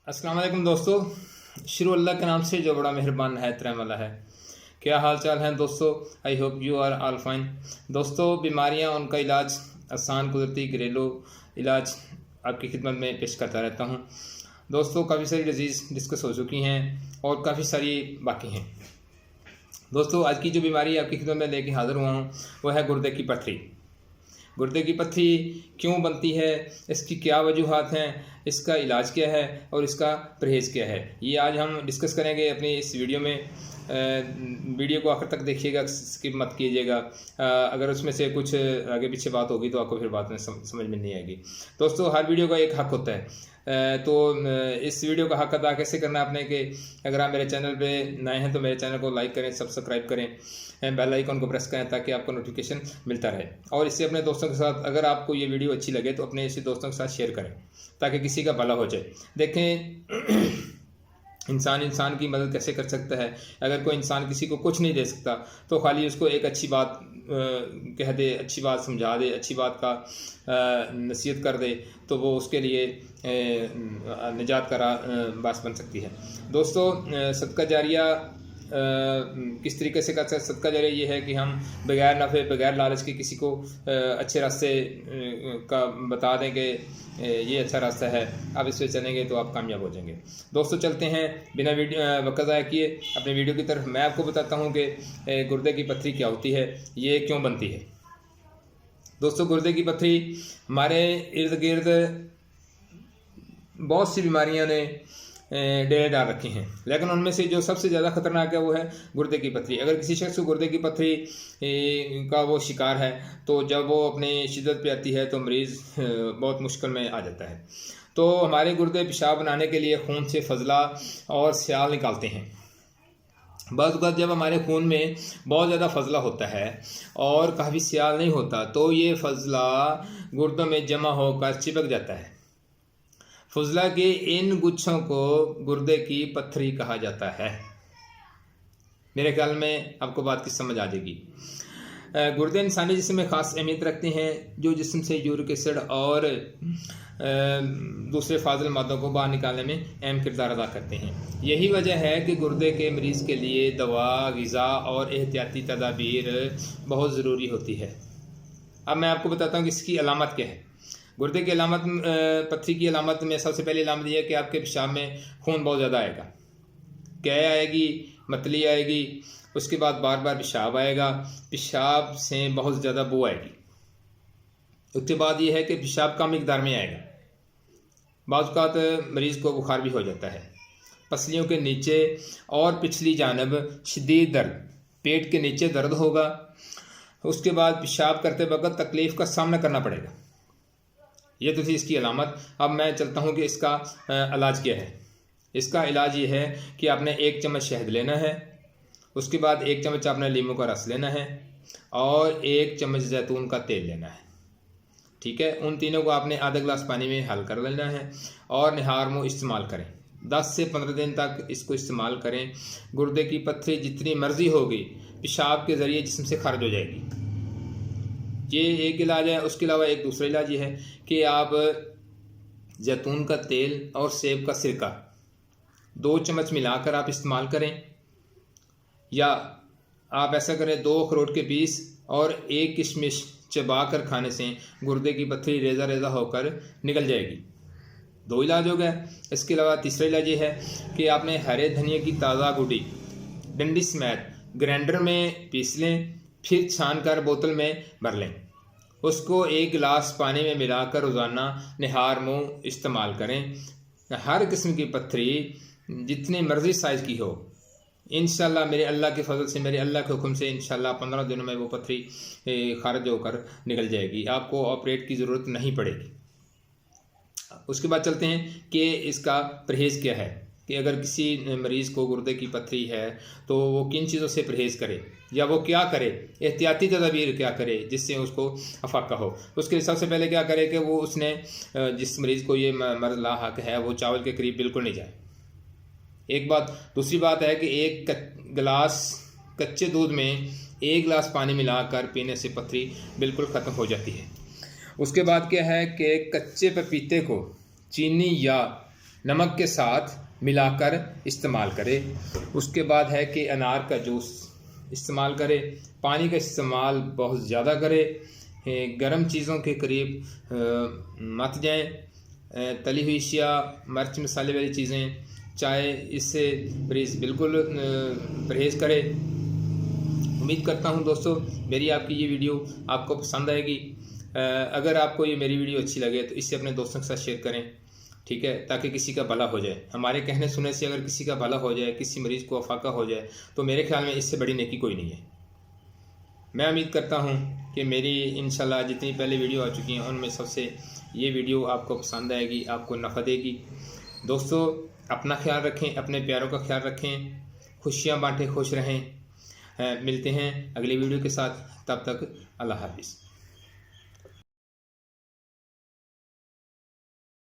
अस्सलाम वालेकुम दोस्तों। शुरू अल्लाह के नाम से जो बड़ा मेहरबान नहायत रहम वाला है। क्या हाल चाल हैं दोस्तों? I hope you are all fine. दोस्तों, बीमारियां उनका इलाज आसान कुदरती घरेलू इलाज आपकी खिदमत में पेश करता रहता हूं। दोस्तों, काफ़ी सारी डिजीज़ डिस्कस हो चुकी हैं और काफ़ी सारी बाकी हैं। दोस्तों, आज की जो बीमारी आपकी खिदमत में लेके हाज़िर हुआ हूँ वह है गुर्दे की पथरी। गुर्दे की पथरी क्यों बनती है, इसकी क्या वजूहात हैं, इसका इलाज क्या है और इसका परहेज़ क्या है, ये आज हम डिस्कस करेंगे अपनी इस वीडियो में। वीडियो को आखिर तक देखिएगा, स्किप मत कीजिएगा। अगर उसमें से कुछ आगे पीछे बात होगी तो आपको फिर बात में समझ में नहीं आएगी। दोस्तों, हर वीडियो का एक हक होता है। तो इस वीडियो का हक अदा कैसे करना है आपने कि अगर आप मेरे चैनल पे नए हैं तो मेरे चैनल को लाइक करें, सब्सक्राइब करें, बेल आइकन को प्रेस करें ताकि आपको नोटिफिकेशन मिलता रहे। और इससे अपने दोस्तों के साथ, अगर आपको ये वीडियो अच्छी लगे तो अपने इसी दोस्तों के साथ शेयर करें ताकि किसी का भला हो जाए। देखें, इंसान की मदद कैसे कर सकता है। अगर कोई इंसान किसी को कुछ नहीं दे सकता तो खाली उसको एक अच्छी बात कह दे, अच्छी बात समझा दे, अच्छी बात का नसीहत कर दे तो वो उसके लिए निजात का बास बन सकती है। दोस्तों, सदका जारिया किस तरीके से कर सकते? सदका जारिया ये है कि हम बगैर नफ़े बगैर लालच के किसी को अच्छे रास्ते का बता दें कि ये अच्छा रास्ता है, आप इस पर चलेंगे तो आप कामयाब हो जाएंगे। दोस्तों, चलते हैं बिना वक्त ज़ाया किए अपने वीडियो की तरफ। मैं आपको बताता हूँ कि गुर्दे की पथरी क्या होती है, ये क्यों बनती है। दोस्तों, गुर्दे की पथरी हमारे इर्द गिर्द बहुत सी बीमारियां ने डेरे डाल रखे हैं, लेकिन उनमें से जो सबसे ज़्यादा खतरनाक है वो है गुर्दे की पथरी। अगर किसी शख्स को गुर्दे की पथरी का वो शिकार है तो जब वो अपनी शिद्दत पे आती है तो मरीज़ बहुत मुश्किल में आ जाता है। तो हमारे गुर्दे पेशाब बनाने के लिए खून से फजला और स्याल निकालते हैं। बस जब हमारे खून में बहुत ज़्यादा फजला होता है और काफ़ी स्याल नहीं होता तो ये फजला गुर्दों में जमा होकर चिपक जाता है। फजला के इन गुच्छों को गुर्दे की पथरी कहा जाता है। मेरे ख्याल में आपको बात की समझ आ जाएगी। गुर्दे इंसानी जिस्म में ख़ास अहमियत रखते हैं, जो जिस्म से यूरिक एसिड और दूसरे फाजिल मादों को बाहर निकालने में अहम किरदार अदा करते हैं। यही वजह है कि गुर्दे के मरीज़ के लिए दवा, ग़िज़ा और एहतियाती तदाबीर बहुत ज़रूरी होती है। अब मैं आपको बताता हूँ कि इसकी अलामत क्या है। गुर्दे की अलामत, पथरी की अलामत में सबसे पहली अलामत यह है कि आपके पेशाब में खून बहुत ज़्यादा आएगा, कै आएगी, मतली आएगी, उसके बाद बार बार पेशाब आएगा, पेशाब से बहुत ज़्यादा बू आएगी। उसके बाद ये है कि पेशाब कम मिकदार में आएगा। बाज़ औक़ात मरीज़ को बुखार भी हो जाता है। पसलियों के नीचे और पिछली जानब शदीद दर्द, पेट के नीचे दर्द होगा। उसके बाद पेशाब करते वक्त तकलीफ़ का सामना करना पड़ेगा। ये तो थी इसकी अलामत। अब मैं चलता हूँ कि इसका इलाज क्या है। इसका इलाज ये है कि आपने 1 चम्मच शहद लेना है, उसके बाद 1 चम्मच आपने लीमू का रस लेना है और 1 चम्मच जैतून का तेल लेना है। ठीक है, उन तीनों को आपने आधा गिलास पानी में हल कर लेना है और निहार मुँह इस्तेमाल करें। 10 से 15 दिन तक इसको इस्तेमाल करें। गुर्दे की पथरी जितनी मर्जी होगी पेशाब के ज़रिए जिस्म से खारिज हो जाएगी। ये एक इलाज है। उसके अलावा एक दूसरा इलाज ये है कि आप जैतून का तेल और सेब का सिरका 2 चम्मच मिलाकर आप इस्तेमाल करें, या आप ऐसा करें 2 अखरोट के पीस और 1 किशमिश चबा कर खाने से गुर्दे की पथरी रेज़ा रेज़ा होकर निकल जाएगी। 2 इलाज हो गए। इसके अलावा तीसरा इलाज ये है कि आपने हरे धनिया की ताज़ा गुड़ी डंडी समेत ग्राइंडर में पीस लें, फिर छान कर बोतल में भर लें। उसको 1 गिलास पानी में मिलाकर रोज़ाना निहार मुँह इस्तेमाल करें। हर किस्म की पथरी जितनी मर्ज़ी साइज़ की हो, इंशाल्लाह मेरे अल्लाह के फजल से, मेरे अल्लाह के हुक्म से इंशाल्लाह 15 दिनों में वो पथरी खारिज होकर निकल जाएगी। आपको ऑपरेट की ज़रूरत नहीं पड़ेगी। उसके बाद चलते हैं कि इसका परहेज़ क्या है, कि अगर किसी मरीज़ को गुर्दे की पथरी है तो वो किन चीज़ों से परहेज़ करे या वो क्या करे, एहतियाती तदाबीर क्या करे जिससे उसको अफाका हो। उसके लिए सबसे पहले क्या करे कि वो उसने जिस मरीज़ को ये मर्ज़ लाहक है वो चावल के करीब बिल्कुल नहीं जाए। एक बात। दूसरी बात है कि 1 गिलास कच्चे दूध में 1 गिलास पानी मिलाकर पीने से पथरी बिल्कुल ख़त्म हो जाती है। उसके बाद क्या है कि कच्चे पपीते को चीनी या नमक के साथ मिलाकर इस्तेमाल करें। उसके बाद है कि अनार का जूस इस्तेमाल करें। पानी का इस्तेमाल बहुत ज़्यादा करें। गर्म चीज़ों के करीब मत जाएं। तली हुई या मिर्च मसाले वाली चीज़ें, चाय, इससे बिल्कुल परहेज़ करें। उम्मीद करता हूं दोस्तों मेरी आपकी ये वीडियो आपको पसंद आएगी। अगर आपको ये मेरी वीडियो अच्छी लगे तो इसे अपने दोस्तों के साथ शेयर करें, ठीक है, ताकि किसी का भला हो जाए। हमारे कहने सुनने से अगर किसी का भला हो जाए, किसी मरीज़ को अफाका हो जाए, तो मेरे ख्याल में इससे बड़ी नेकी कोई नहीं है। मैं उम्मीद करता हूं कि मेरी इंशाल्लाह जितनी पहले वीडियो आ चुकी हैं उनमें सबसे ये वीडियो आपको पसंद आएगी, आपको नफ़ा देगी। दोस्तों अपना ख्याल रखें, अपने प्यारों का ख्याल रखें, खुशियाँ बांटें, खुश रहें। मिलते हैं अगली वीडियो के साथ, तब तक अल्लाह हाफिज़।